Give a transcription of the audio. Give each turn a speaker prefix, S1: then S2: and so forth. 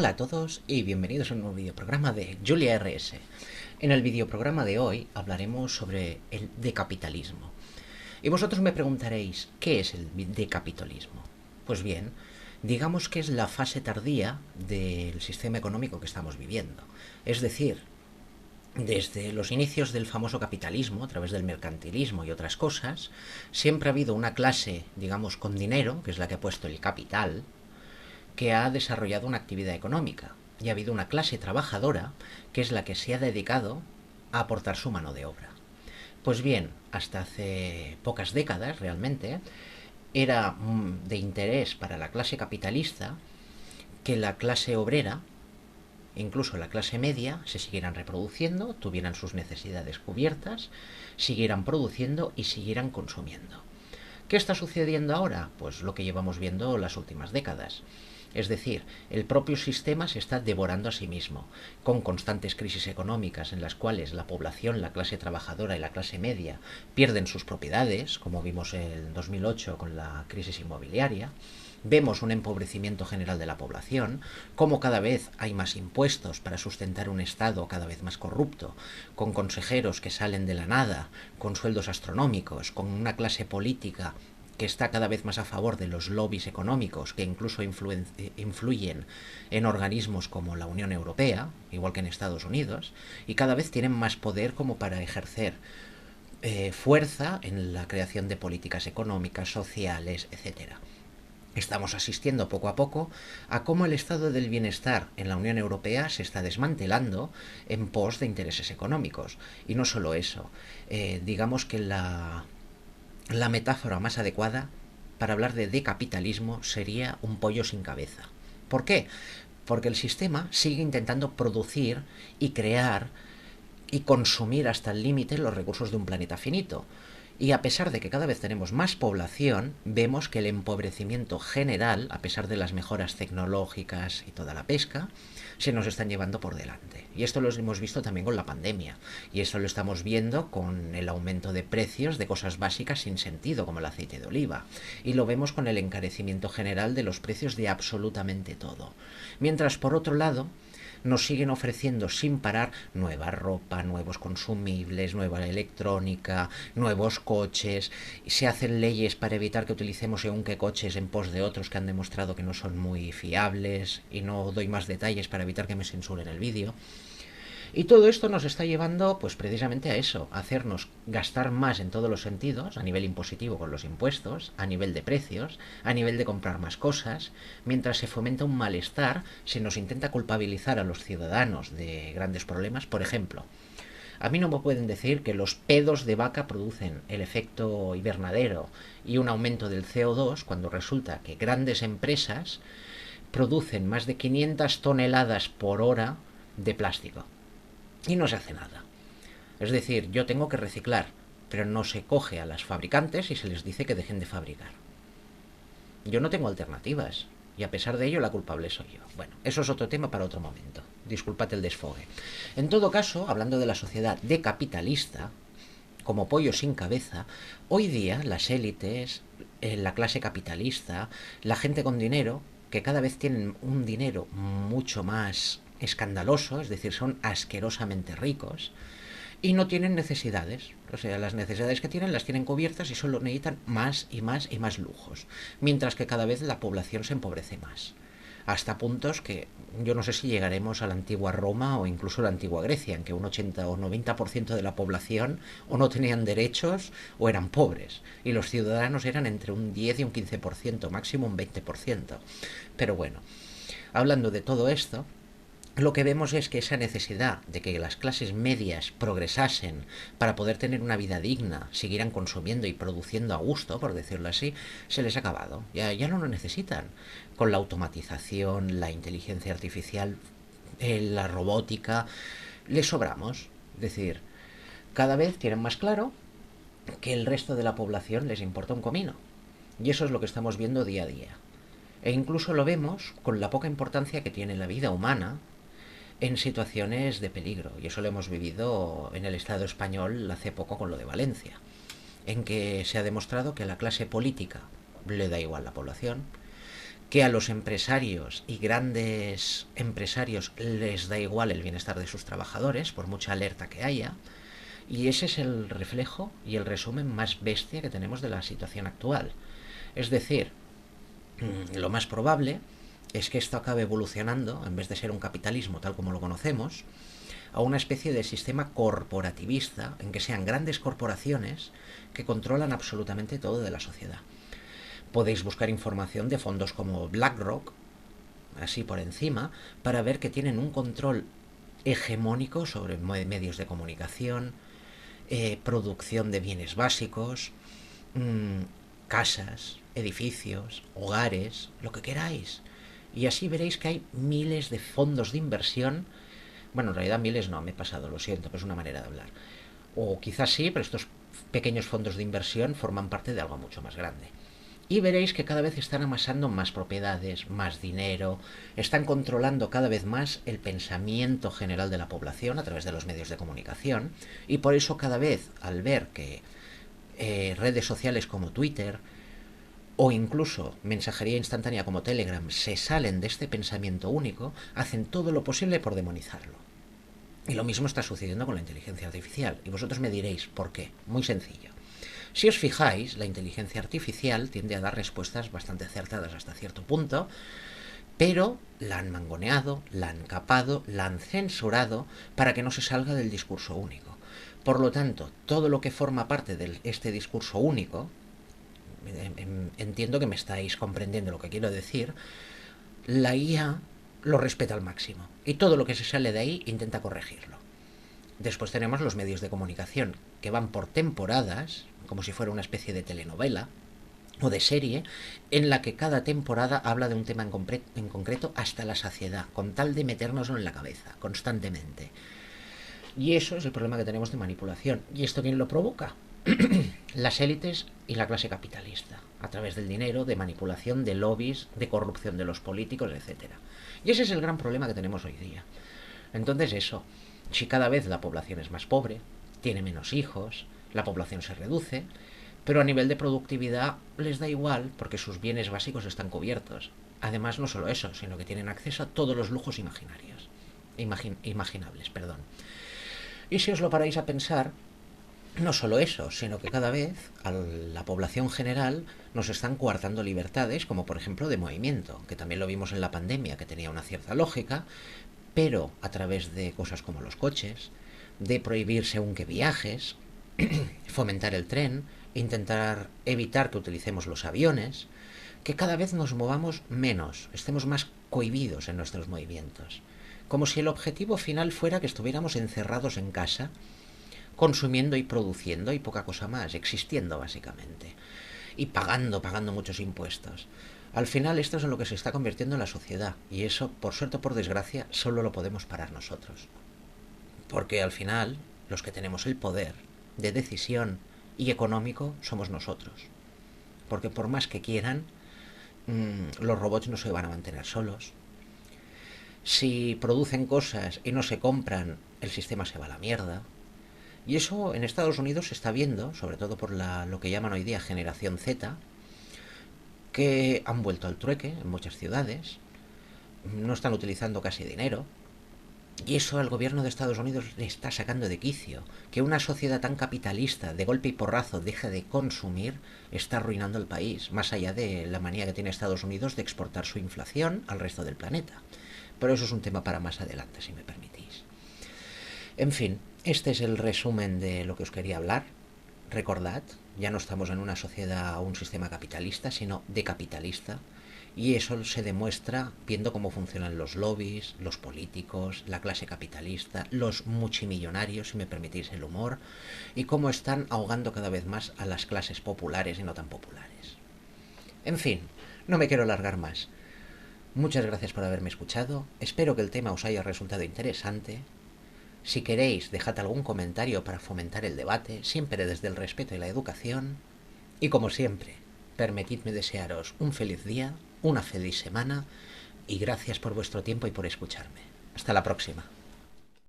S1: Hola a todos y bienvenidos a un nuevo videoprograma de Julia RS. En el videoprograma de hoy hablaremos sobre el decapitalismo. Y vosotros me preguntaréis, ¿qué es el decapitalismo? Pues bien, digamos que es la fase tardía del sistema económico que estamos viviendo. Es decir, desde los inicios del famoso capitalismo, a través del mercantilismo y otras cosas, siempre ha habido una clase, digamos, con dinero, que es la que ha puesto el capital, que ha desarrollado una actividad económica. Y ha habido una clase trabajadora que es la que se ha dedicado a aportar su mano de obra. Pues bien, hasta hace pocas décadas realmente era de interés para la clase capitalista que la clase obrera, incluso la clase media, se siguieran reproduciendo, tuvieran sus necesidades cubiertas, siguieran produciendo y siguieran consumiendo. ¿Qué está sucediendo ahora? Pues lo que llevamos viendo las últimas décadas. Es decir, el propio sistema se está devorando a sí mismo, con constantes crisis económicas en las cuales la población, la clase trabajadora y la clase media pierden sus propiedades, como vimos en 2008 con la crisis inmobiliaria. Vemos un empobrecimiento general de la población, como cada vez hay más impuestos para sustentar un Estado cada vez más corrupto, con consejeros que salen de la nada, con sueldos astronómicos, con una clase política que está cada vez más a favor de los lobbies económicos que incluso influyen en organismos como la Unión Europea, igual que en Estados Unidos, y cada vez tienen más poder como para ejercer fuerza en la creación de políticas económicas, sociales, etcétera. Estamos asistiendo poco a poco a cómo el estado del bienestar en la Unión Europea se está desmantelando en pos de intereses económicos. Y no solo eso, digamos que la metáfora más adecuada para hablar de decapitalismo sería un pollo sin cabeza. ¿Por qué? Porque el sistema sigue intentando producir y crear y consumir hasta el límite los recursos de un planeta finito. Y a pesar de que cada vez tenemos más población, vemos que el empobrecimiento general, a pesar de las mejoras tecnológicas y toda la pesca, se nos están llevando por delante. Y esto lo hemos visto también con la pandemia. Y esto lo estamos viendo con el aumento de precios de cosas básicas sin sentido, como el aceite de oliva. Y lo vemos con el encarecimiento general de los precios de absolutamente todo. Mientras, por otro lado, nos siguen ofreciendo sin parar nueva ropa, nuevos consumibles, nueva electrónica, nuevos coches. Se hacen leyes para evitar que utilicemos según qué coches en pos de otros que han demostrado que no son muy fiables, y no doy más detalles para evitar que me censuren el vídeo. Y todo esto nos está llevando, pues precisamente a eso, a hacernos gastar más en todos los sentidos, a nivel impositivo con los impuestos, a nivel de precios, a nivel de comprar más cosas, mientras se fomenta un malestar, se nos intenta culpabilizar a los ciudadanos de grandes problemas. Por ejemplo, a mí no me pueden decir que los pedos de vaca producen el efecto invernadero y un aumento del CO2 cuando resulta que grandes empresas producen más de 500 toneladas por hora de plástico y no se hace nada. Es decir, yo tengo que reciclar, pero no se coge a las fabricantes y se les dice que dejen de fabricar. Yo no tengo alternativas, y a pesar de ello la culpable soy yo. Bueno, eso es otro tema para otro momento. Disculpad el desfogue. En todo caso, hablando de la sociedad decapitalista, como pollo sin cabeza, hoy día las élites, la clase capitalista, la gente con dinero, que cada vez tienen un dinero mucho más escandaloso, es decir, son asquerosamente ricos, y no tienen necesidades. O sea, las necesidades que tienen las tienen cubiertas y solo necesitan más y más y más lujos. Mientras que cada vez la población se empobrece más. Hasta puntos que yo no sé si llegaremos a la antigua Roma o incluso a la antigua Grecia, en que un 80 o 90% de la población o no tenían derechos o eran pobres. Y los ciudadanos eran entre un 10 y un 15%, máximo un 20%. Pero bueno, hablando de todo esto, lo que vemos es que esa necesidad de que las clases medias progresasen para poder tener una vida digna, siguieran consumiendo y produciendo a gusto, por decirlo así, se les ha acabado. Ya no lo necesitan. Con la automatización, la inteligencia artificial, la robótica, les sobramos. Es decir, cada vez tienen más claro que el resto de la población les importa un comino. Y eso es lo que estamos viendo día a día. E incluso lo vemos con la poca importancia que tiene la vida humana en situaciones de peligro. Y eso lo hemos vivido en el Estado español hace poco con lo de Valencia, en que se ha demostrado que a la clase política le da igual la población, que a los empresarios y grandes empresarios les da igual el bienestar de sus trabajadores, por mucha alerta que haya, y ese es el reflejo y el resumen más bestia que tenemos de la situación actual. Es decir, lo más probable es que esto acabe evolucionando, en vez de ser un capitalismo tal como lo conocemos, a una especie de sistema corporativista en que sean grandes corporaciones que controlan absolutamente todo de la sociedad. Podéis buscar información de fondos como BlackRock, así por encima, para ver que tienen un control hegemónico sobre medios de comunicación, producción de bienes básicos, casas, edificios, hogares, lo que queráis. Y así veréis que hay miles de fondos de inversión. Bueno, en realidad miles no, me he pasado, lo siento, pero es una manera de hablar. O quizás sí, pero estos pequeños fondos de inversión forman parte de algo mucho más grande. Y veréis que cada vez están amasando más propiedades, más dinero, están controlando cada vez más el pensamiento general de la población a través de los medios de comunicación, y por eso cada vez, al ver que redes sociales como Twitter o incluso mensajería instantánea como Telegram se salen de este pensamiento único, hacen todo lo posible por demonizarlo. Y lo mismo está sucediendo con la inteligencia artificial. Y vosotros me diréis, ¿por qué? Muy sencillo. Si os fijáis, la inteligencia artificial tiende a dar respuestas bastante acertadas hasta cierto punto, pero la han mangoneado, la han capado, la han censurado para que no se salga del discurso único. Por lo tanto, todo lo que forma parte de este discurso único, entiendo que me estáis comprendiendo lo que quiero decir, la IA lo respeta al máximo y todo lo que se sale de ahí intenta corregirlo. Después tenemos los medios de comunicación que van por temporadas, como si fuera una especie de telenovela o de serie, en la que cada temporada habla de un tema en concreto hasta la saciedad, con tal de metérnoslo en la cabeza, constantemente. Y eso es el problema que tenemos de manipulación. ¿Y esto quién lo provoca? Las élites y la clase capitalista, a través del dinero, de manipulación, de lobbies, de corrupción de los políticos, etc. Y ese es el gran problema que tenemos hoy día. Entonces eso, si cada vez la población es más pobre, tiene menos hijos, la población se reduce, pero a nivel de productividad les da igual porque sus bienes básicos están cubiertos. Además, no solo eso, sino que tienen acceso a todos los lujos imaginables. Y si os lo paráis a pensar, no solo eso, sino que cada vez a la población general nos están coartando libertades, como por ejemplo de movimiento, que también lo vimos en la pandemia, que tenía una cierta lógica, pero a través de cosas como los coches, de prohibir según qué viajes, fomentar el tren, intentar evitar que utilicemos los aviones, que cada vez nos movamos menos, estemos más cohibidos en nuestros movimientos, como si el objetivo final fuera que estuviéramos encerrados en casa, consumiendo y produciendo y poca cosa más, existiendo básicamente, y pagando muchos impuestos. Al final esto es en lo que se está convirtiendo en la sociedad, y eso, por suerte o por desgracia, solo lo podemos parar nosotros. Porque al final, los que tenemos el poder de decisión y económico somos nosotros. Porque por más que quieran, los robots no se van a mantener solos. Si producen cosas y no se compran, el sistema se va a la mierda. Y eso en Estados Unidos se está viendo, sobre todo por lo que llaman hoy día generación Z, que han vuelto al trueque en muchas ciudades, no están utilizando casi dinero, y eso al gobierno de Estados Unidos le está sacando de quicio. Que una sociedad tan capitalista, de golpe y porrazo, deje de consumir, está arruinando el país, más allá de la manía que tiene Estados Unidos de exportar su inflación al resto del planeta. Pero eso es un tema para más adelante, si me permitís. En fin, este es el resumen de lo que os quería hablar. Recordad, ya no estamos en una sociedad o un sistema capitalista, sino decapitalista. Y eso se demuestra viendo cómo funcionan los lobbies, los políticos, la clase capitalista, los multimillonarios, si me permitís el humor, y cómo están ahogando cada vez más a las clases populares y no tan populares. En fin, no me quiero alargar más. Muchas gracias por haberme escuchado, espero que el tema os haya resultado interesante. Si queréis, dejad algún comentario para fomentar el debate, siempre desde el respeto y la educación. Y como siempre, permitidme desearos un feliz día, una feliz semana, y gracias por vuestro tiempo y por escucharme. Hasta la próxima.